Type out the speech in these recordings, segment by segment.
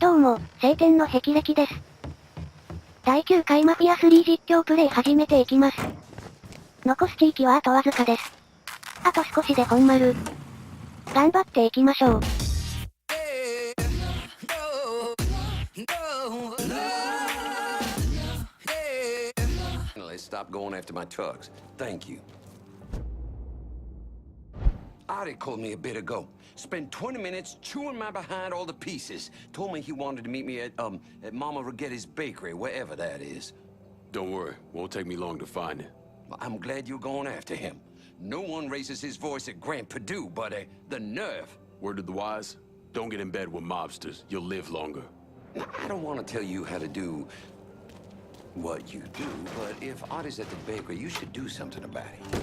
どうも、晴天の霹靂です。第9回マフィア3実況プレイ始めていきます。残す地域はあとわずかです。あと少しで本丸。頑張っていきましょう。Stop going after my tugs. Thank you. Adi called me a bit ago. Spent 20 minutes chewing my behind all the pieces. Told me he wanted to meet me at Mama Rigetti's bakery, wherever that is. Don't worry, won't take me long to find it. Well, I'm glad you're going after him. No one raises his voice at Grand Purdue, but the nerve. Word of the wise, don't get in bed with mobsters. You'll live longer. Now, I don't want to tell you how to do what you do, but if Adi's at the bakery, you should do something about it.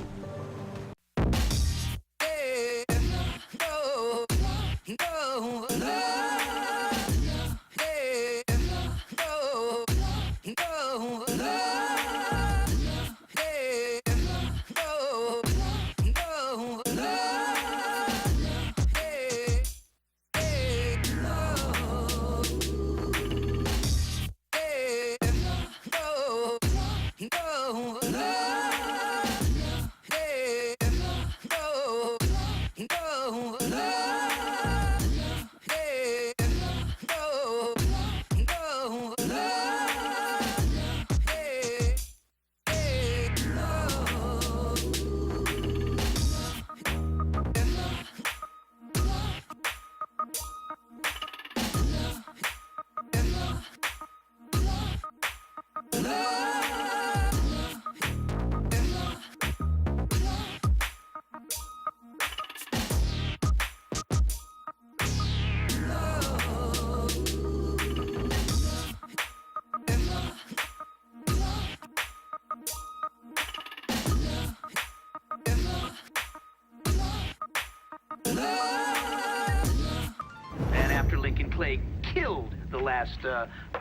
Clay killed the last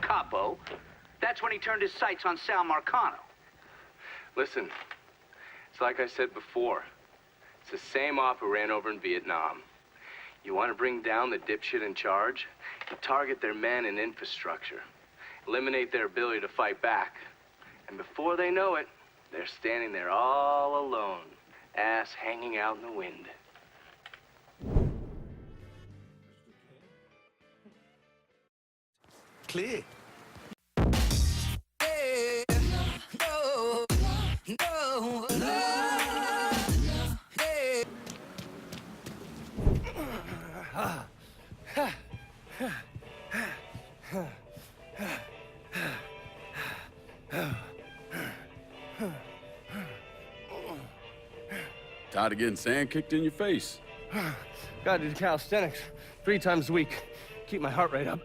capo, that's when he turned his sights on Sal Marcano. Listen, it's like I said before. It's the same op who ran over in Vietnam. You want to bring down the dipshit in charge? You target their men and infrastructure. Eliminate their ability to fight back. And before they know it, they're standing there all alone, ass hanging out in the wind. Clear. Tired of getting sand kicked in your face? Gotta do calisthenics 3 times a week. Keep my heart rate up.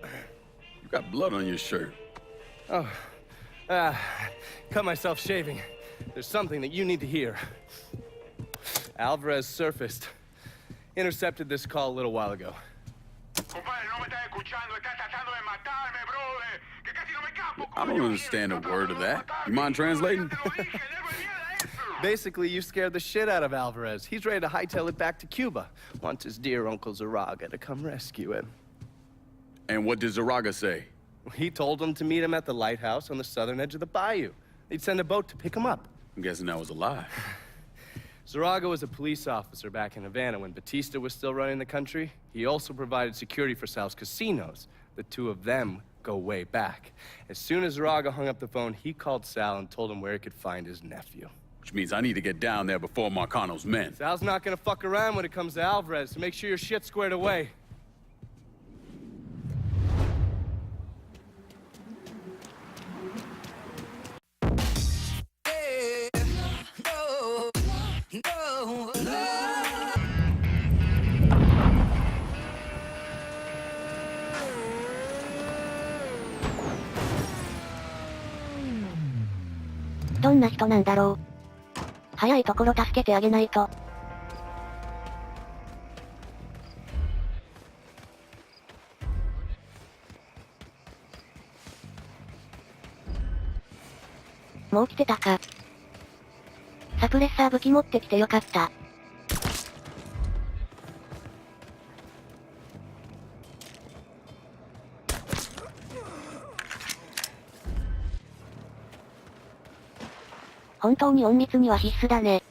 You got blood on your shirt. Oh, cut myself shaving. There's something that you need to hear. Alvarez surfaced. Intercepted this call a little while ago. I don't understand a word of that. You mind translating? Basically, you scared the shit out of Alvarez. He's ready to hightail it back to Cuba. Wants his dear Uncle Zaraga to come rescue him. And what did Zaraga say? He told him to meet him at the lighthouse on the southern edge of the bayou. They'd send a boat to pick him up. I'm guessing that was a lie. Zaraga was a police officer back in Havana when Batista was still running the country. He also provided security for Sal's casinos. The two of them go way back. As soon as Zaraga hung up the phone, he called Sal and told him where he could find his nephew. Which means I need to get down there before Marcano's men. Sal's not gonna fuck around when it comes to Alvarez, so make sure your shit's squared away. What どんな人なんだろう。早いところ助けてあげないと。もう来てたか。サプレッサー武器持ってきてよかった。本当に隠密には必須だね。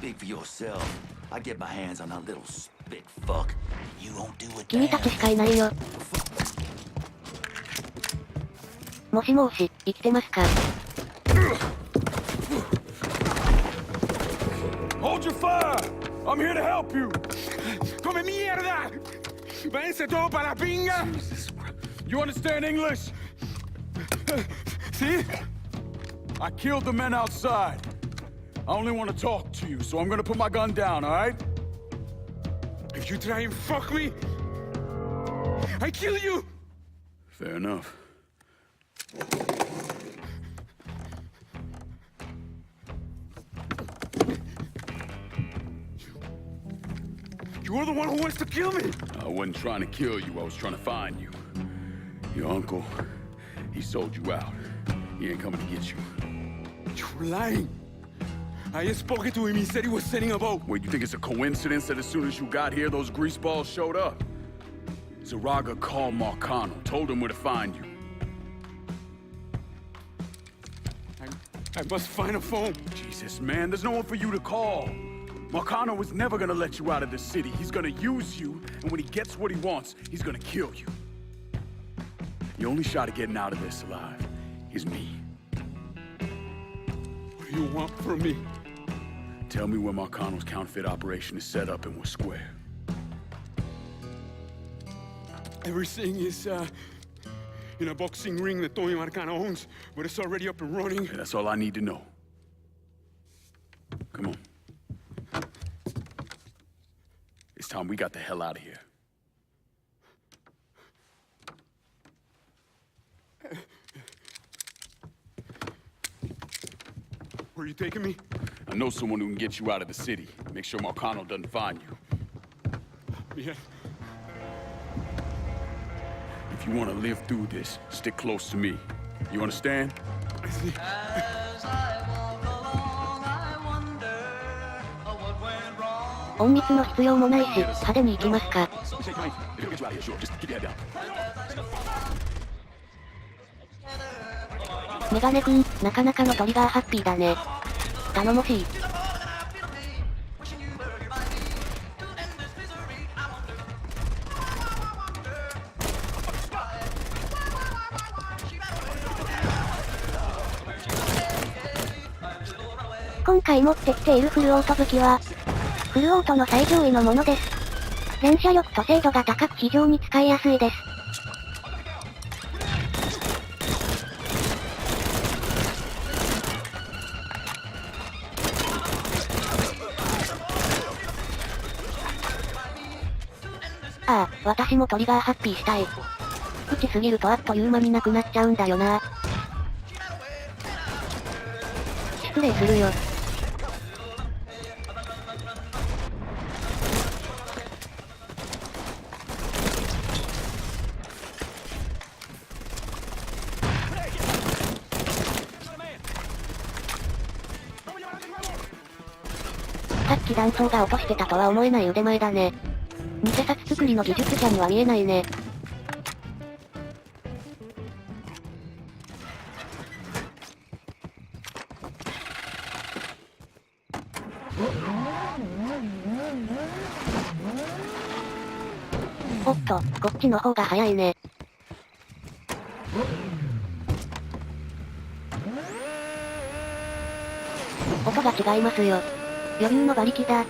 Speak for yourself. I get my hands on that little spit fuck. You won't do it. 君たちしかいないよ。もしもし、生きてますか？ Hold your fire! I'm here to help you! Come mierda! Váyanse todo para la pinga! You understand English? See? I killed the men outside. I only want to talk to you, so I'm gonna put my gun down, alright? If you try and fuck me, I kill you! Fair enough. You're the one who wants to kill me! I wasn't trying to kill you, I was trying to find you. Your uncle, he sold you out. He ain't coming to get you. You're lying! I just spoken to him, he said he was sending a boat. Wait, you think it's a coincidence that as soon as you got here, those greaseballs showed up? Zaraga called Marcano, told him where to find you. I must find a phone. Jesus, man, there's no one for you to call. Marcano was never gonna let you out of the city. He's gonna use you, and when he gets what he wants, he's gonna kill you. The only shot at getting out of this alive is me. What do you want from me? Tell me where Marcano's counterfeit operation is set up and we're square. Everything is, in a boxing ring that Tony Marcano owns, but it's already up and running. Yeah, that's all I need to know. Come on. It's time we got the hell out of here. Where are you taking me? I know someone who can get you out of the city. Make sure Marcano doesn't find you. Yeah. If you want to live through this, stick close to me. You understand? I see. As I walk along, I wonder what went wrong. 隠密の必要もないし、派手に行きますか。メガネくん、なかなかのトリガーハッピーだね。頼もしい。今回持ってきているフルオート武器は、フルオートの最上位のものです。連射力と精度が高く非常に使いやすいです。ああ、私もトリガーハッピーしたい。打ちすぎるとあっという間になくなっちゃうんだよな。失礼するよ。さっき弾倉が落としてたとは思えない腕前だね。偽札作りの技術者には見えないね。おっと、こっちの方が早いね。音が違いますよ。余裕の馬力だ。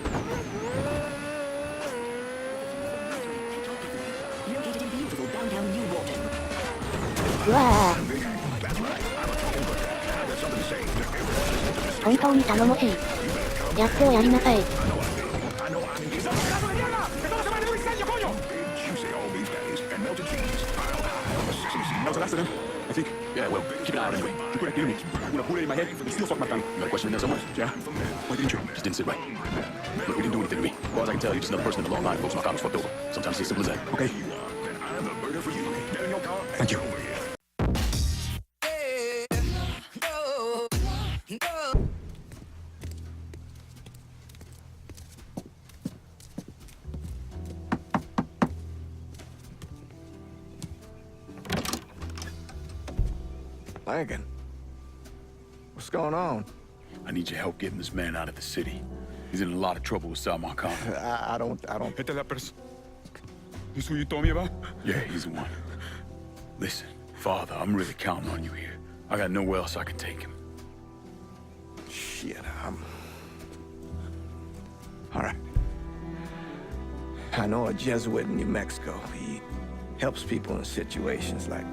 うわぁ。本当に頼もしい。やってをやりなさい。I think. Yeah, well, keep an eye on it anyway. You put it in me. I'm gonna put it in my head. You still fuck my tongue. You got a question in there somewhere? Yeah? Why didn't you? Just didn't sit right. Look, we didn't do anything to me. As far as I can tell, you're just another person in the long line. Folks, my comments fucked over. Sometimes it's as simple as that. Okay? I have a burger for you. Thank you. Lincoln, what's going on? I need your help getting this man out of the city. He's in a lot of trouble with Salman Khan. I don't. Is that person? This who you told me about? Yeah, he's the one. Listen, Father, I'm really counting on you here. I got nowhere else I can take him. Shit, all right. I know a Jesuit in New Mexico. He helps people in situations like...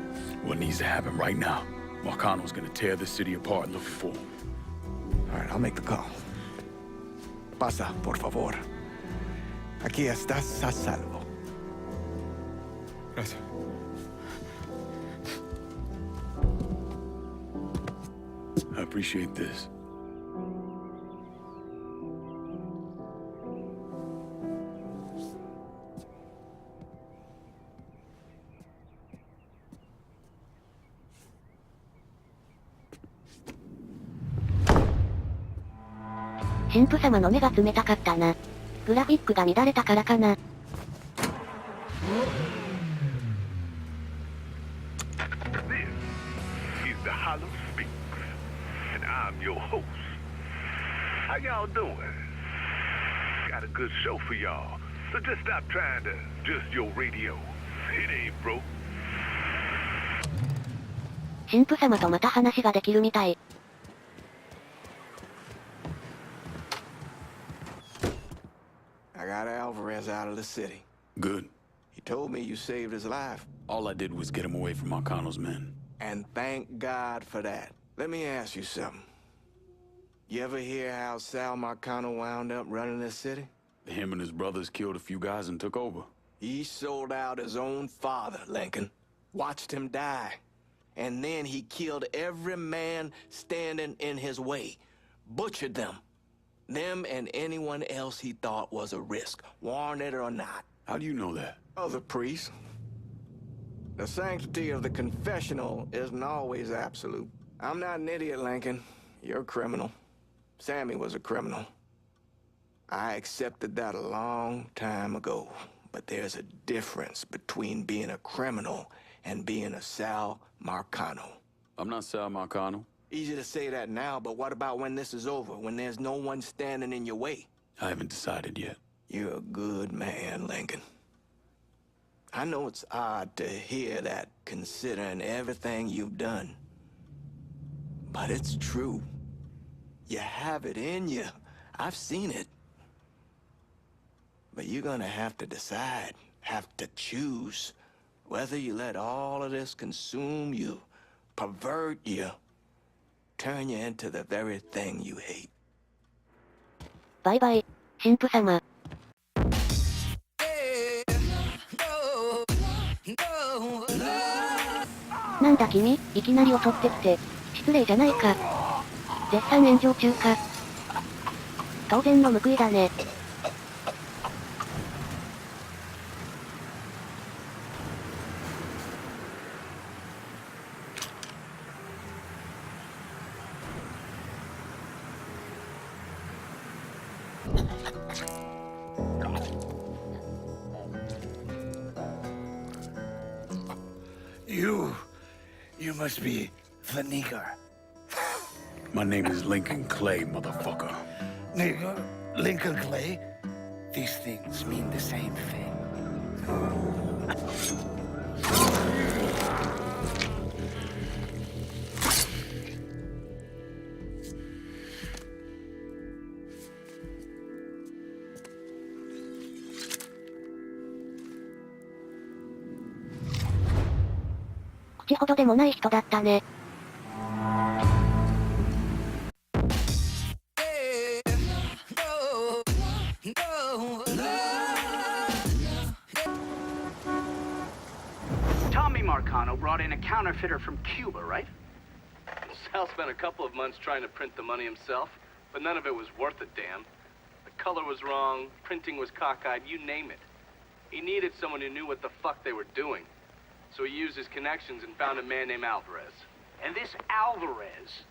What needs to happen right now? Marcano's gonna tear this city apart looking for him. All right, I'll make the call. Pasa, por favor. Aquí estás a salvo. Gracias. I appreciate this. "神父様の目が冷たかったな。グラフィックが乱れたからかな。He's the Hollow Sphinx, and I'm your host. How y'all doing? Got a good show for y'all, so just stop trying to adjust your radio. It ain't broke. 神父様とまた話ができるみたい。I got Alvarez out of the city. Good. He told me you saved his life. All I did was get him away from Marcano's men. And thank God for that. Let me ask you something. You ever hear how Sal Marcano wound up running this city? Him and his brothers killed a few guys and took over. He sold out his own father, Lincoln. Watched him die. And then he killed every man standing in his way. Butchered them. Them and anyone else he thought was a risk, warranted or not. How do you know that? Other priests. The sanctity of the confessional isn't always absolute. I'm not an idiot, Lincoln. You're a criminal. Sammy was a criminal. I accepted that a long time ago. But there's a difference between being a criminal and being a Sal Marcano. I'm not Sal Marcano. Easy to say that now, but what about when this is over, when there's no one standing in your way? I haven't decided yet. You're a good man, Lincoln. I know it's odd to hear that, considering everything you've done. But it's true. You have it in you. I've seen it. But you're gonna have to decide, have to choose, whether you let all of this consume you, pervert you, turn you into the very thing you hate. バイバイ、神父様。なんだ君、いきなり襲ってきて。失礼じゃないか。絶賛炎上中か。当然の報いだね。You must be the nigger. My name is Lincoln Clay, motherfucker. Nigger? Lincoln Clay? These things mean the same thing.口ほどでもない人だったね。Tommy Marcano brought in a counterfeiter from Cuba, right? Sal spent a couple of months trying to print the money himself, but none of it was worth a damn. The color was wrong, printing was cockeyed, you name it. He needed someone who knew what the fuck they were doing. So he used his connections and found a man named Alvarez. And this Alvarez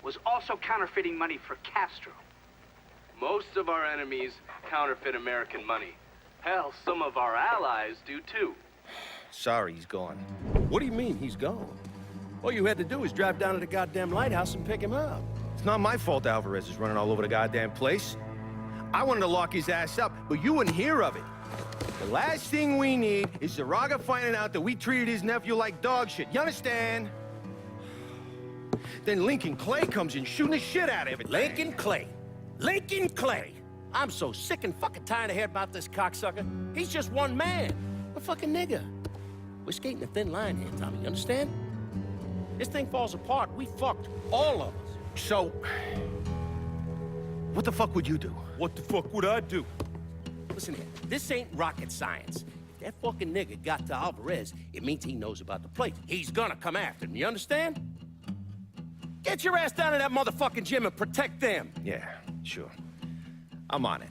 was also counterfeiting money for Castro. Most of our enemies counterfeit American money. Hell, some of our allies do too. Sorry, he's gone. What do you mean, he's gone? All you had to do was drive down to the goddamn lighthouse and pick him up. It's not my fault Alvarez is running all over the goddamn place. I wanted to lock his ass up, but you wouldn't hear of it. The last thing we need is Zaraga finding out that we treated his nephew like dog shit. You understand? Then Lincoln Clay comes in shooting the shit out of it. Lincoln Clay. Lincoln Clay. I'm so sick and fucking tired of hearing about this cocksucker. He's just one man. A fucking nigger. We're skating a thin line here, Tommy, you understand? This thing falls apart, we fucked. All of us. So, what the fuck would you do? What the fuck would I do? Listen here, this ain't rocket science. If that fucking nigga got to Alvarez, it means he knows about the place. He's gonna come after him, you understand? Get your ass down to that motherfucking gym and protect them. Yeah, sure. I'm on it.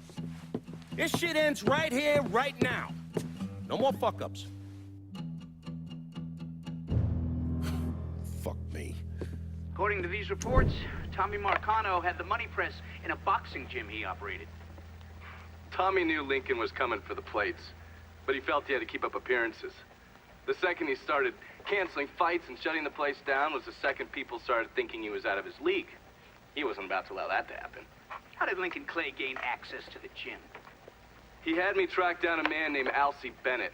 This shit ends right here, right now. No more fuck-ups. Fuck me. According to these reports, Tommy Marcano had the money press in a boxing gym he operated. Tommy knew Lincoln was coming for the plates, but he felt he had to keep up appearances. The second he started canceling fights and shutting the place down was the second people started thinking he was out of his league. He wasn't about to allow that to happen. How did Lincoln Clay gain access to the gym? He had me track down a man named Alcee Bennett.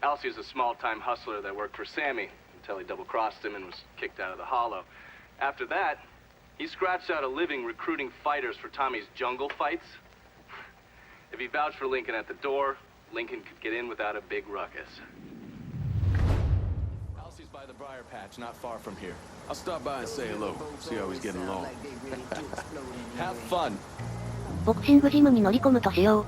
Alcee was a small-time hustler that worked for Sammy until he double-crossed him and was kicked out of the Hollow. After that, he scratched out a living recruiting fighters for Tommy's jungle fights. If he vouched for Lincoln at the door, Lincoln could get in without a big ruckus. Alcee's by the briar patch, not far from here. I'll stop by and say hello, see how he's getting along. Have fun. ボクシングジムに乗り込むとしよう。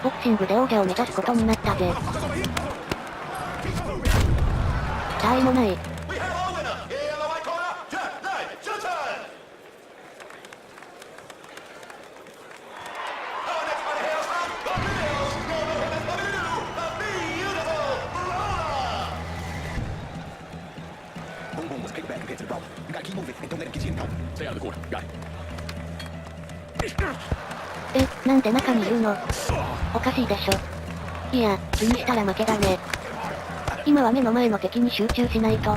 ボクシングで王者を目指すことになったぜ。他愛もない。なんで中にいるの？おかしいでしょ。いや、気にしたら負けだね。今は目の前の敵に集中しないと。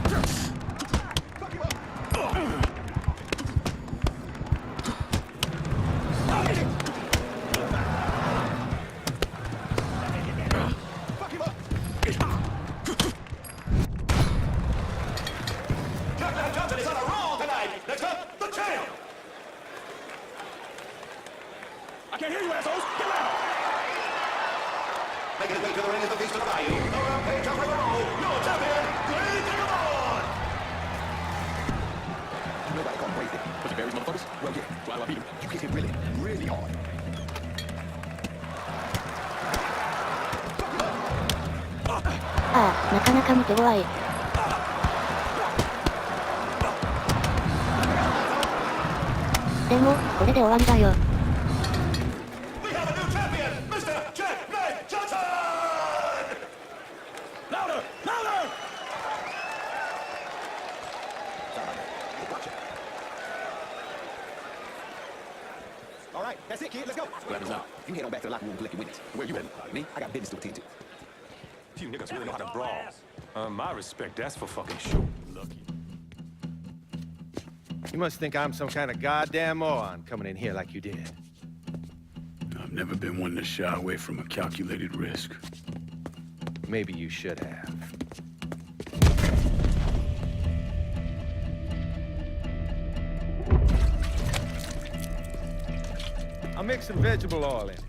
ああ、なかなかに手強い。でも、これで終わりだよ。That's it, kid. Let's go. Grab us out. You head on back to the locker room and collect your winnings. Where you heading? Me? I got business to attend to. You niggas really know how to brawl. My respect, that's for fucking sure. Lucky. You must think I'm some kind of goddamn moron coming in here like you did. I've never been one to shy away from a calculated risk. Maybe you should have. I'll mix some vegetable oil in it.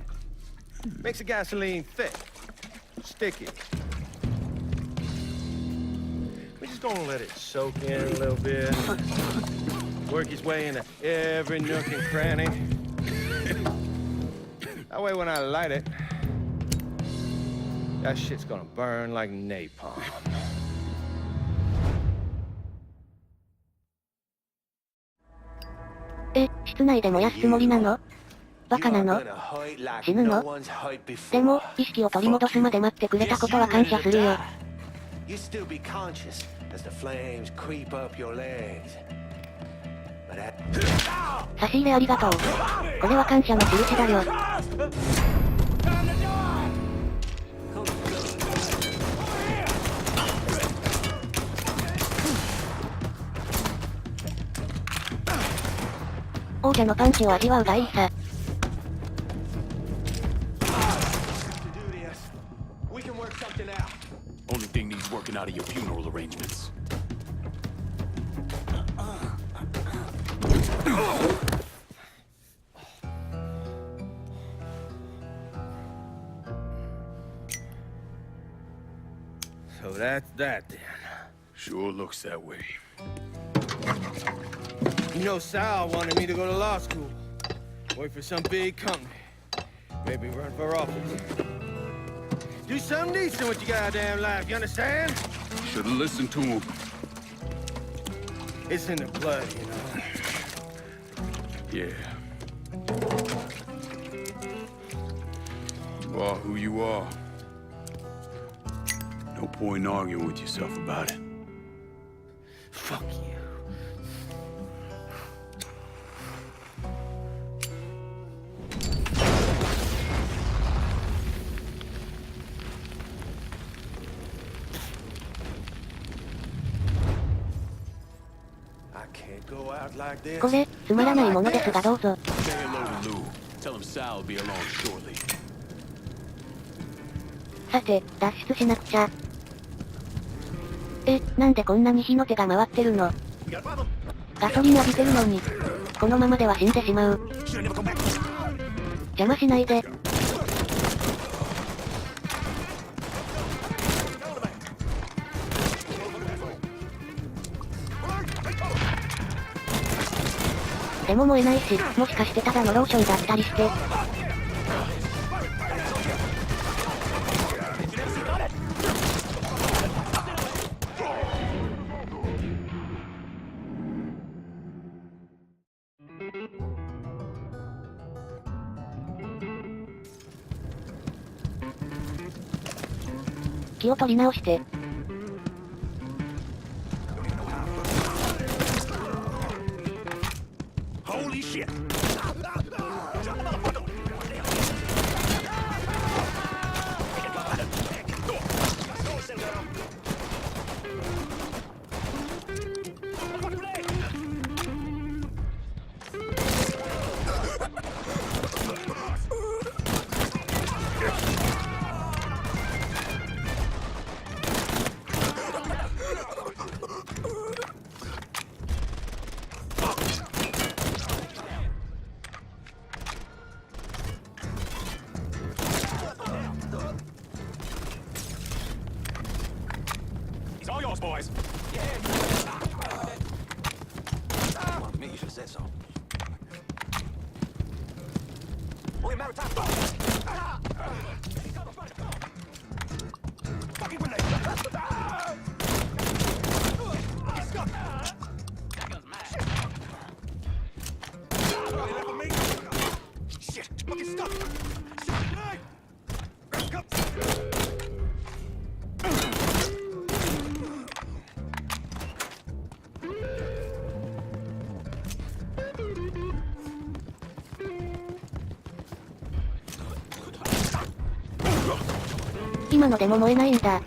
Makes the gasoline thick, sticky. We just gonna let it soak in a little bit. Work his way into every nook and cranny. That way when I light it, that shit's gonna burn like napalm. 室内で燃やすつもりなの？バカなの？死ぬの？でも、意識を取り戻すまで待ってくれたことは感謝するよ。差し入れありがとう。これは感謝の印だよ。王者のパンチを味わうがいいさ。Only thing needs working out of your funeral arrangements. So that's that then. Sure looks that way. You know, Sal wanted me to go to law school. Work for some big company. Maybe run for office. Do something decent with your goddamn life, you understand? Should've listened to him. It's in the blood, you know. Yeah. You are who you are. No point in arguing with yourself about it. Fuck you. I can't go out like this. これ、つまらないものですがどうぞ。Say hello to Lou. Tell him Sal will be along shortly. さて、脱出しなくちゃ。なんでこんなに火の手が回ってるの？ガソリン浴びてるのに。このままでは死んでしまう。邪魔しないで。でも燃えないし、もしかしてただのローションだったりして。気を取り直して。Holy shit! 今のでも燃えないんだ。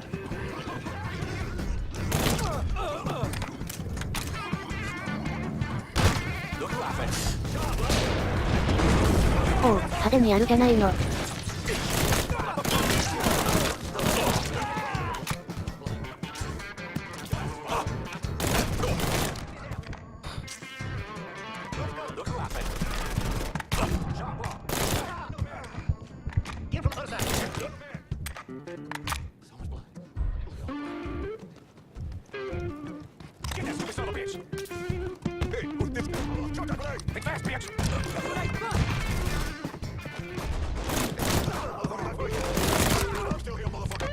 おう、派手にやるじゃないの。Think fast, bitch! I'm still here, motherfucker!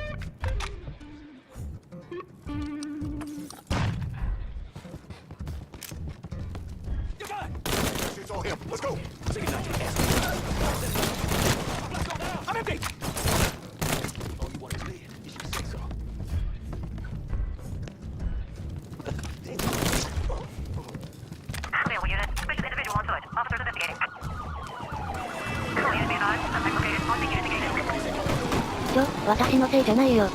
You're fine! It's all him. Let's go! Let's go now! I'm empty! All you want is me. You should say so. Clear unit. Suspicious individual on foot. Officers investigating. Clear unit be advised. Suspect located. Posting unit engaged. 私のせいじゃないよ。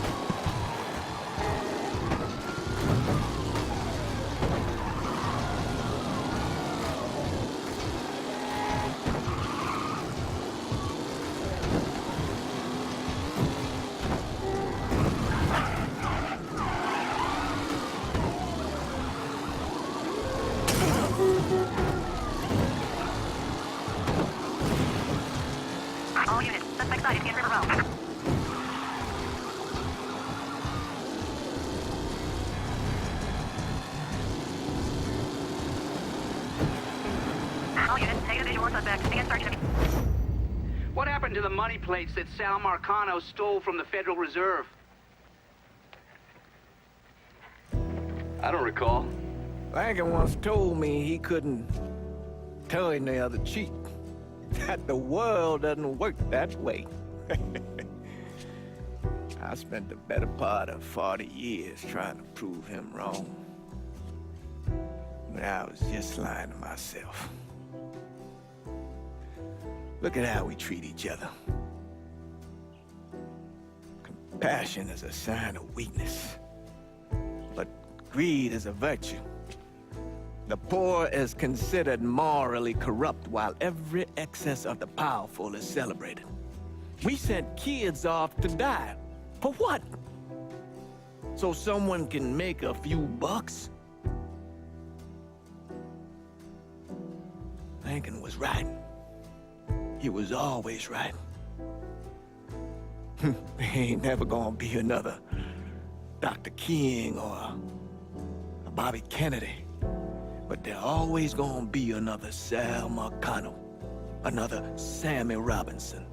All units. Suspect sighted in River Road. All units. Negative visual on suspect. Begin search. What happened to the money plates that Sal Marcano stole from the Federal Reserve? I don't recall. Lankin once told me he couldn't tell any other cheat. That the world doesn't work that way. I spent the better part of 40 years trying to prove him wrong. But I was just lying to myself. Look at how we treat each other. Compassion is a sign of weakness, but greed is a virtue. The poor is considered morally corrupt, while every excess of the powerful is celebrated. We sent kids off to die. For what? So someone can make a few bucks? Lincoln was right. He was always right. There ain't never gonna be another Dr. King or a Bobby Kennedy. But there always gonna be another Sal Marcano, another Sammy Robinson,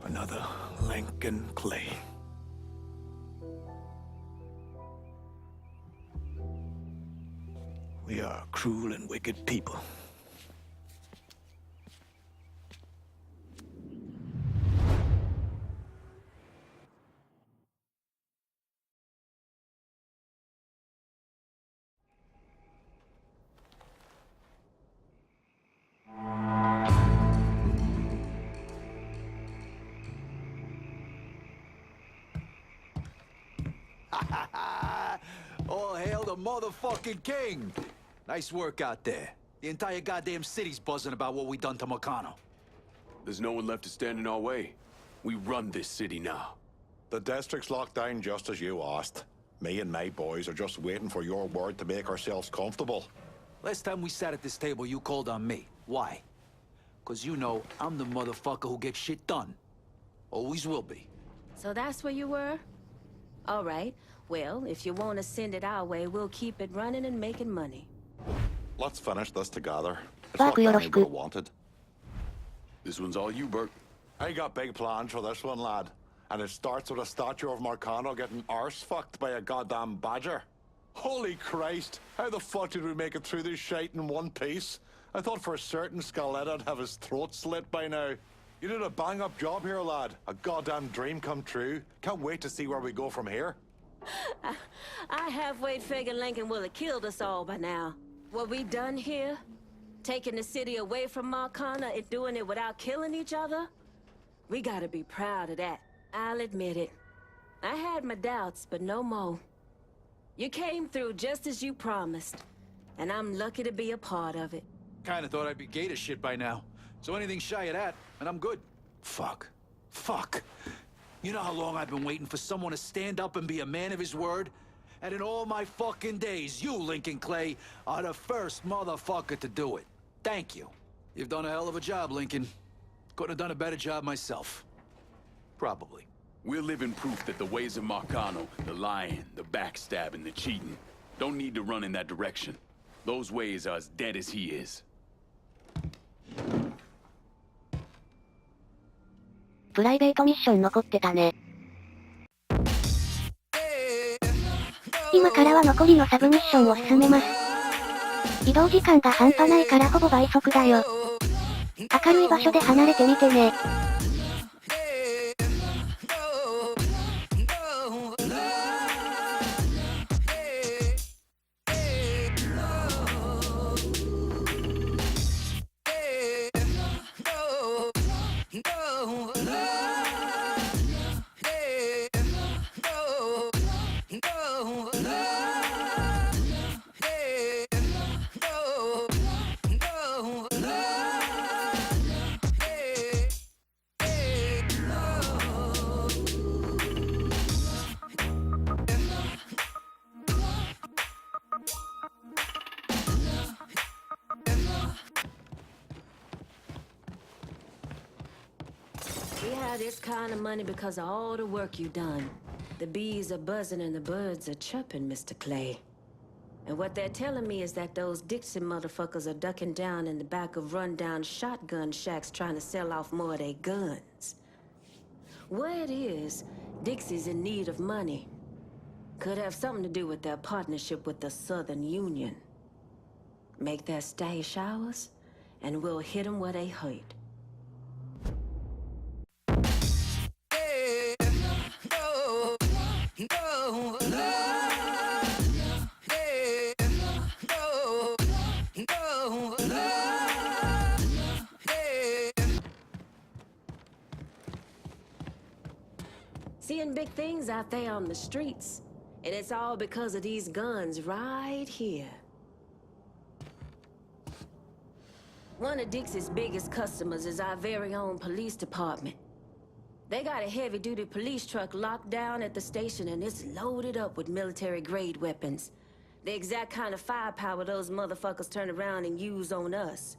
another Lincoln Clay. We are a cruel and wicked people. All hail the motherfucking king! Nice work out there. The entire goddamn city's buzzing about what we done to Marcano. There's no one left to stand in our way. We run this city now. The district's locked down just as you asked. Me and my boys are just waiting for your word to make ourselves comfortable. Last time we sat at this table, you called on me. Why? Because you know I'm the motherfucker who gets shit done. Always will be. So that's where you were? All right. Well, if you want to send it our way, we'll keep it running and making money. Let's finish this together. It's Fuck, not you're what I a would've wanted. This one's all you, Bert. I got big plans for this one, lad. And it starts with a statue of Marcano getting arse fucked by a goddamn badger. Holy Christ! How the fuck did we make it through this shite in one piece? I thought for certain Scaleta'd have his throat slit by now. You did a bang-up job here, lad. A goddamn dream come true. Can't wait to see where we go from here. I halfway figured Lincoln would have killed us all by now. What we done here? Taking the city away from Marcano and doing it without killing each other? We gotta be proud of that. I'll admit it. I had my doubts, but no more. You came through just as you promised, and I'm lucky to be a part of it. Kinda thought I'd be gator shit by now. So anything shy of that, and I'm good. Fuck. Fuck. You know how long I've been waiting for someone to stand up and be a man of his word? And in all my fucking days, you, Lincoln Clay, are the first motherfucker to do it. Thank you. You've done a hell of a job, Lincoln. Couldn't have done a better job myself. Probably. We're living proof that the ways of Marcano, the lying, the backstabbing, the cheating, Don't need to run in that direction. Those ways are as dead as he is. プライベートミッション残ってたね。今からは残りのサブミッションを進めます。移動時間が半端ないからほぼ倍速だよ。明るい場所で離れてみてね。We have this kind of money because of all the work you done. The bees are buzzing and the birds are chirping, Mr. Clay. And what they're telling me is that those Dixie motherfuckers are ducking down in the back of rundown shotgun shacks trying to sell off more of their guns. Where it is, Dixie's in need of money. Could have something to do with their partnership with the Southern Union. Make their stash ours, and we'll hit them where they hurt. Seeing big things out there on the streets, and it's all because of these guns right here. One of Dixie's biggest customers is our very own police department. They got a heavy-duty police truck locked down at the station, and it's loaded up with military-grade weapons. The exact kind of firepower those motherfuckers turn around and use on us.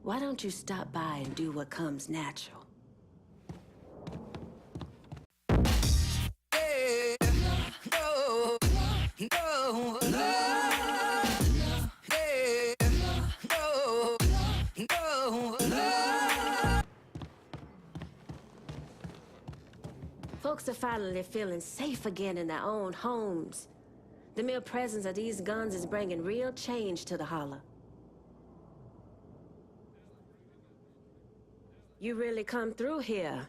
Why don't you stop by and do what comes natural? Folks are finally feeling safe again in their own homes. The mere presence of these guns is bringing real change to the holler. You really come through here.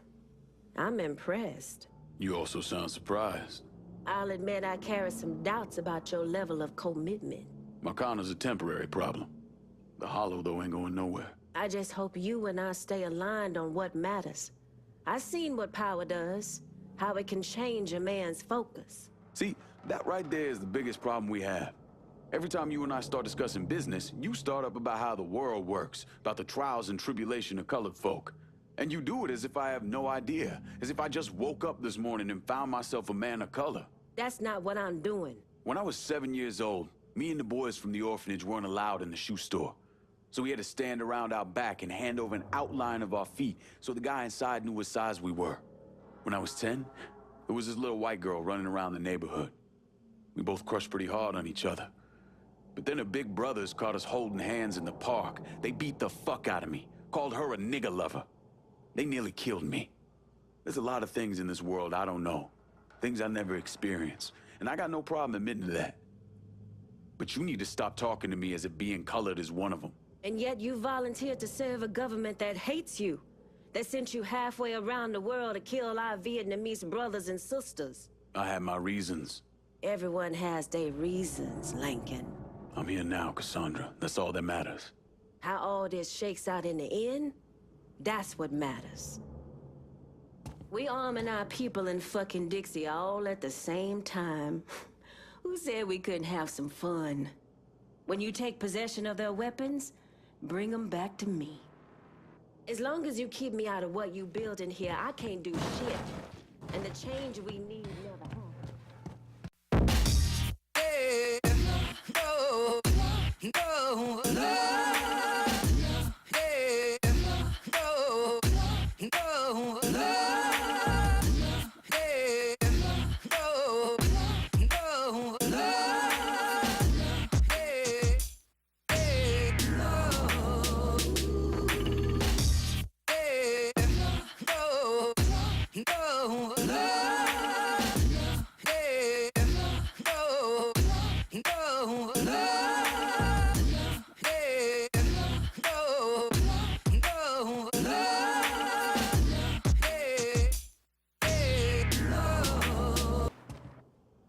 I'm impressed. You also sound surprised. I'll admit I carry some doubts about your level of commitment. Marcana's a temporary problem. The hollow, though, ain't going nowhere. I just hope you and I stay aligned on what matters. I've seen what power does, how it can change a man's focus. See, that right there is the biggest problem we have. Every time you and I start discussing business, you start up about how the world works, about the trials and tribulation of colored folk. And you do it as if I have no idea, as if I just woke up this morning and found myself a man of color. That's not what I'm doing. When I was 7 years old, me and the boys from the orphanage weren't allowed in the shoe store. So we had to stand around out back and hand over an outline of our feet so the guy inside knew what size we were. When I was 10, there was this little white girl running around the neighborhood. We both crushed pretty hard on each other. But then her big brothers caught us holding hands in the park. They beat the fuck out of me, called her a nigger lover. They nearly killed me. There's a lot of things in this world I don't know. Things I never experienced. And I got no problem admitting to that. But you need to stop talking to me as if being colored is one of them. And yet you volunteered to serve a government that hates you. That sent you halfway around the world to kill our Vietnamese brothers and sisters. I had my reasons. Everyone has their reasons, Lincoln. I'm here now, Cassandra. That's all that matters. How all this shakes out in the end, that's what matters. We arming our people in fucking Dixie all at the same time. Who said we couldn't have some fun? When you take possession of their weapons, bring them back to me. As long as you keep me out of what you build in here, I can't do shit. And the change we need never happened.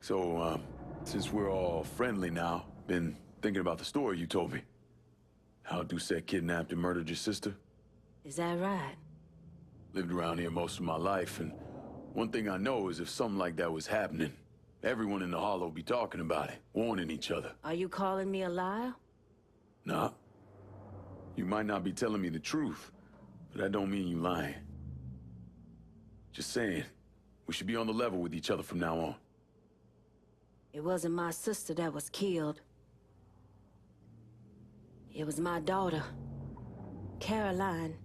So, since we're all friendly now, been thinking about the story you told me. How Doucette kidnapped and murdered your sister? Is that right? Lived around here most of my life, and one thing I know is if something like that was happening, everyone in the Hollow would be talking about it, warning each other. Are you calling me a liar? Nah. You might not be telling me the truth, but that don't mean you lying. Just saying, we should be on the level with each other from now on. It wasn't my sister that was killed. It was my daughter, Caroline.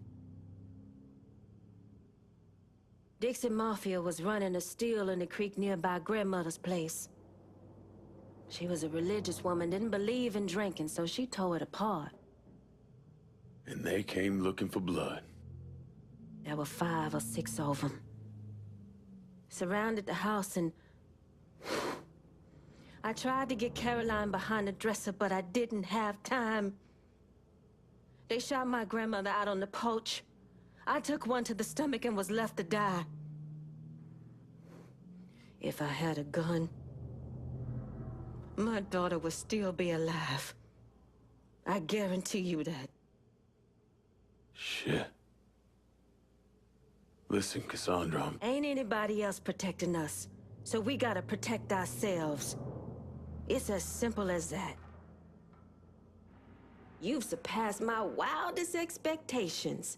Dixon Mafia was running a still in the creek nearby grandmother's place. She was a religious woman, didn't believe in drinking, so she tore it apart. And they came looking for blood. There were 5 or 6 of them. Surrounded the house and... I tried to get Caroline behind the dresser, but I didn't have time. They shot my grandmother out on the porch. I took one to the stomach and was left to die. If I had a gun, my daughter would still be alive. I guarantee you that. Shit. Listen, Cassandra, Ain't anybody else protecting us, so we gotta protect ourselves. It's as simple as that. You've surpassed my wildest expectations.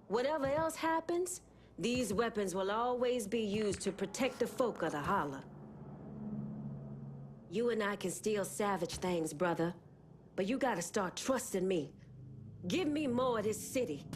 Whatever else happens, these weapons will always be used to protect the folk of the Holler. You and I can still savage things, brother, but you gotta start trusting me. Give me more of this city.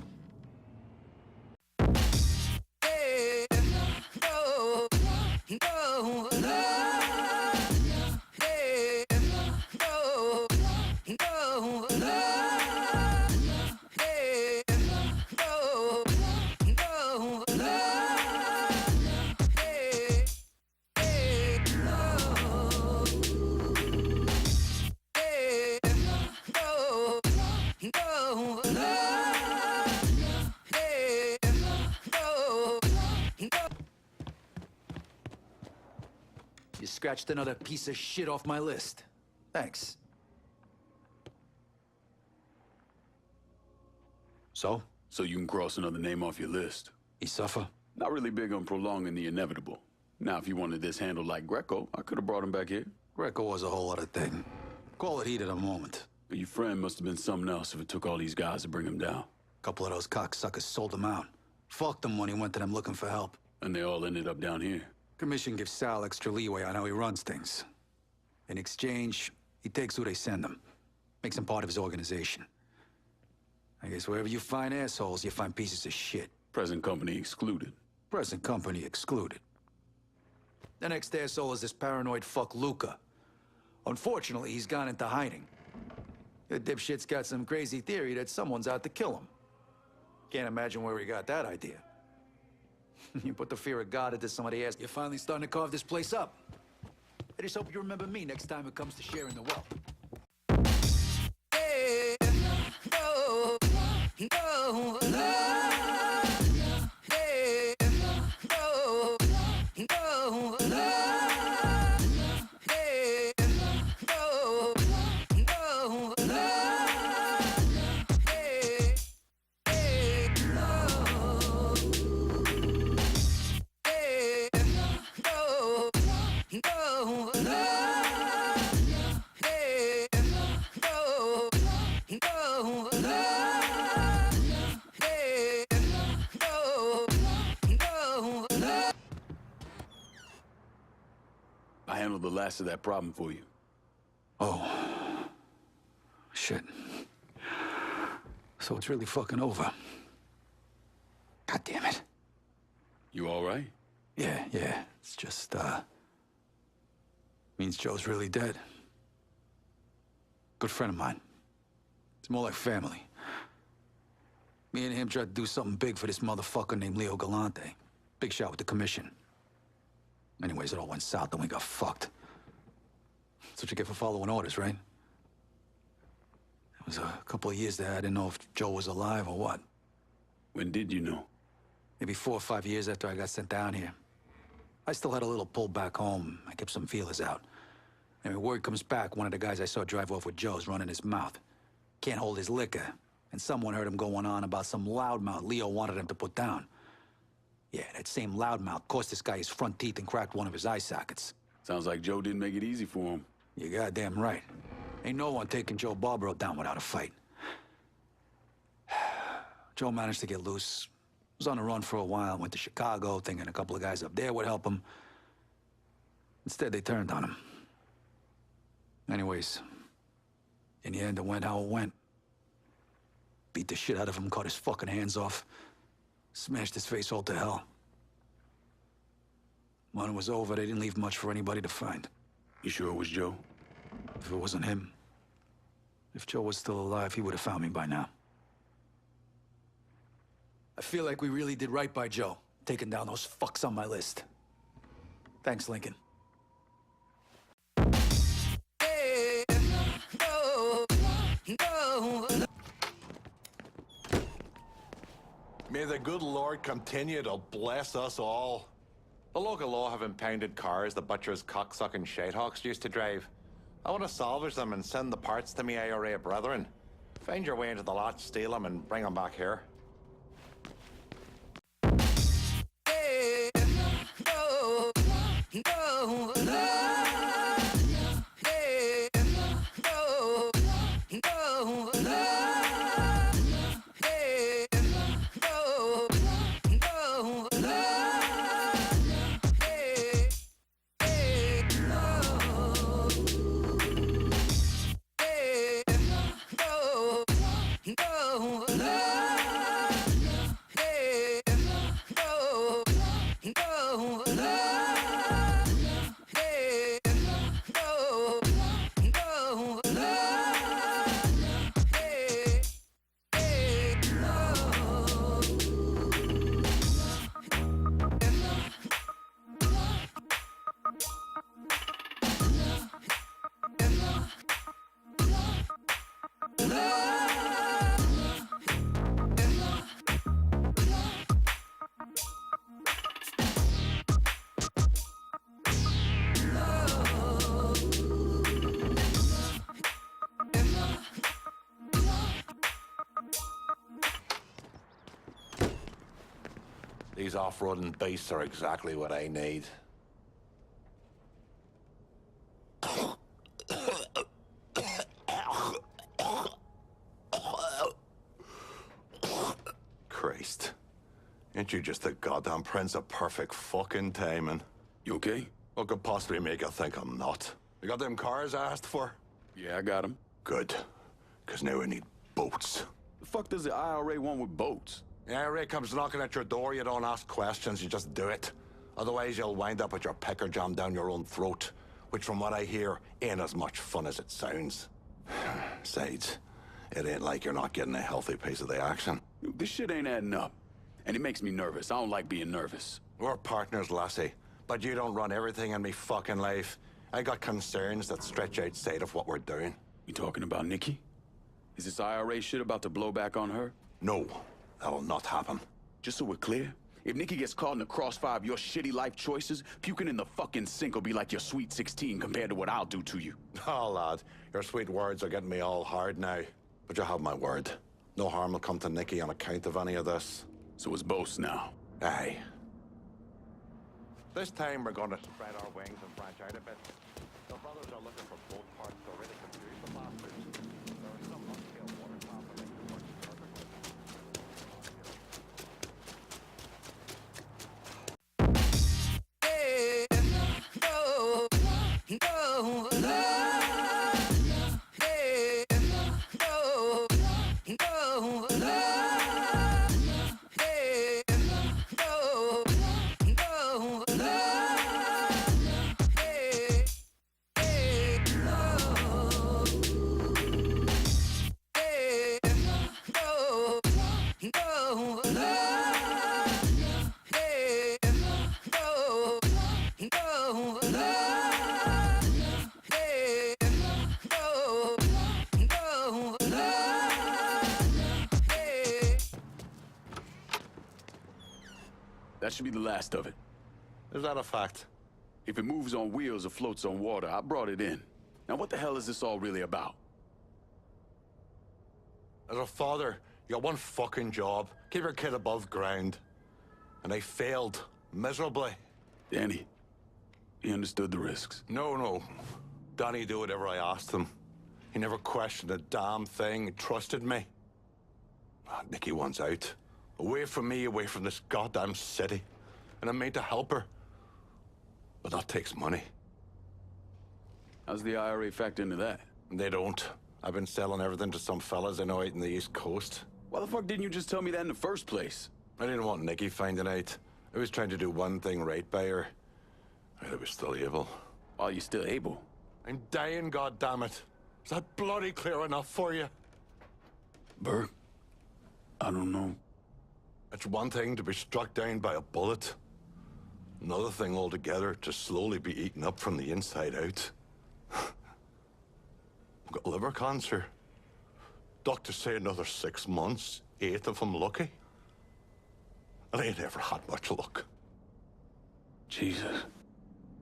You scratched another piece of shit off my list. Thanks. So? So you can cross another name off your list. You suffer? Not really big on prolonging the inevitable. Now, if you wanted this handled like Greco, I could have brought him back here. Greco was a whole other thing. Call it heat at a moment. But your friend must have been something else if it took all these guys to bring him down. A couple of those cocksuckers sold him out. Fucked him when he went to them looking for help. And they all ended up down here. Commission gives Sal extra leeway on how he runs things. In exchange, he takes who they send him. Makes him part of his organization. I guess wherever you find assholes, you find pieces of shit. Present company excluded. Present company excluded. The next asshole is this paranoid fuck Luca. Unfortunately, he's gone into hiding. The dipshit's got some crazy theory that someone's out to kill him. Can't imagine where he got that idea. You put the fear of God into somebody else, you're finally starting to carve this place up. I just hope you remember me next time it comes to sharing the wealth. I handled the last of that problem for you. Oh. Shit. So it's really fucking over. God damn it. You all right? Yeah. It's just, means Joe's really dead. Good friend of mine. It's more like family. Me and him tried to do something big for this motherfucker named Leo Galante. Big shot with the commission. Anyways, it all went south and we got fucked. That's what you get for following orders, right? It was a couple of years there. I didn't know if Joe was alive or what. When did you know? Maybe 4 or 5 years after I got sent down here. I still had a little pull back home. I kept some feelers out. Anyway, word comes back, one of the guys I saw drive off with Joe's running his mouth. Can't hold his liquor. And someone heard him going on about some loudmouth Leo wanted him to put down. Yeah, that same loudmouth cost this guy his front teeth and cracked one of his eye sockets. Sounds like Joe didn't make it easy for him. You're goddamn right. Ain't no one taking Joe Barbaro down without a fight. Joe managed to get loose. Was on the run for a while, went to Chicago, thinking a couple of guys up there would help him. Instead, they turned on him. Anyways, in the end, it went how it went. Beat the shit out of him, cut his fucking hands off, smashed his face all to hell. When it was over, they didn't leave much for anybody to find. You sure it was Joe? If it wasn't him, if Joe was still alive, he would have found me by now. I feel like we really did right by Joe, taking down those fucks on my list. Thanks, Lincoln. May the good Lord continue to bless us all. The local law have impounded cars the butcher's cocksucking shitehawks used to drive. I want to salvage them and send the parts to me IRA brethren. Find your way into the lot, steal them, and bring them back here. These off-roading beasts are exactly what I need. Christ. Ain't you just the goddamn prince of perfect fucking timing? You okay? What could possibly make you think I'm not? You got them cars I asked for? Yeah, I got them. Good. Because now I need boats. The fuck does the IRA want with boats? The IRA comes knocking at your door, you don't ask questions, you just do it. Otherwise, you'll wind up with your pecker jammed down your own throat, which from what I hear, ain't as much fun as it sounds. Besides, it ain't like you're not getting a healthy piece of the action. This shit ain't adding up. And it makes me nervous. I don't like being nervous. We're partners, lassie. But you don't run everything in me fucking life. I got concerns that stretch outside of what we're doing. You talking about Nikki? Is this IRA shit about to blow back on her? No. That'll not happen. Just so we're clear, if Nikki gets caught in the crossfire of your shitty life choices, puking in the fucking sink will be like your sweet 16 compared to what I'll do to you. Oh, lad, your sweet words are getting me all hard now. But you have my word. No harm will come to Nikki on account of any of this. So it's both now. Aye. This time we're gonna spread our wings and branch out a bit. The brothers are looking for boat parts to really confuse the bastards. There are some upscale watercraft that make the work perfectly. That should be the last of it. Is that a fact? If it moves on wheels or floats on water, I brought it in. Now what the hell is this all really about? As a father, you got one fucking job. Keep your kid above ground. And they failed. Miserably. Danny, he understood the risks. No. Danny do whatever I asked him. He never questioned a damn thing. He trusted me. Nikki wants out. Away from me, away from this goddamn city. And I'm made to help her. But that takes money. How's the IRA factor into that? They don't. I've been selling everything to some fellas I know out in the East Coast. Why the fuck didn't you just tell me that in the first place? I didn't want Nikki finding out. I was trying to do one thing right by her. I was still able. While you're still able? I'm dying, goddammit. Is that bloody clear enough for you? Burke, I don't know. It's one thing to be struck down by a bullet. Another thing altogether to slowly be eaten up from the inside out. I've got liver cancer. Doctors say another 6 months, 8 if I'm lucky. And I ain't ever had much luck. Jesus.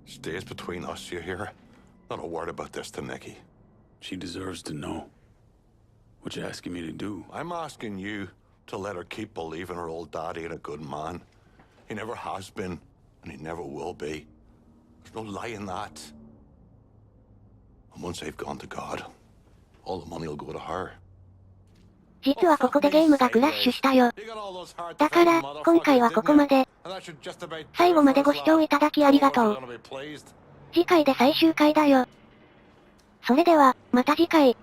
Stays between us, you hear? Not a word about this to Nikki. She deserves to know. What you asking me to do? I'm asking you to let her keep believing her old daddy ain't a good man. He never has been, and he never will be. There's no lie in that. And once they've gone to God, all the money will go to her. 実はここでゲームがクラッシュしたよ。だから、今回はここまで。最後までご視聴いただきありがとう。次回で最終回だよ。それでは、また次回。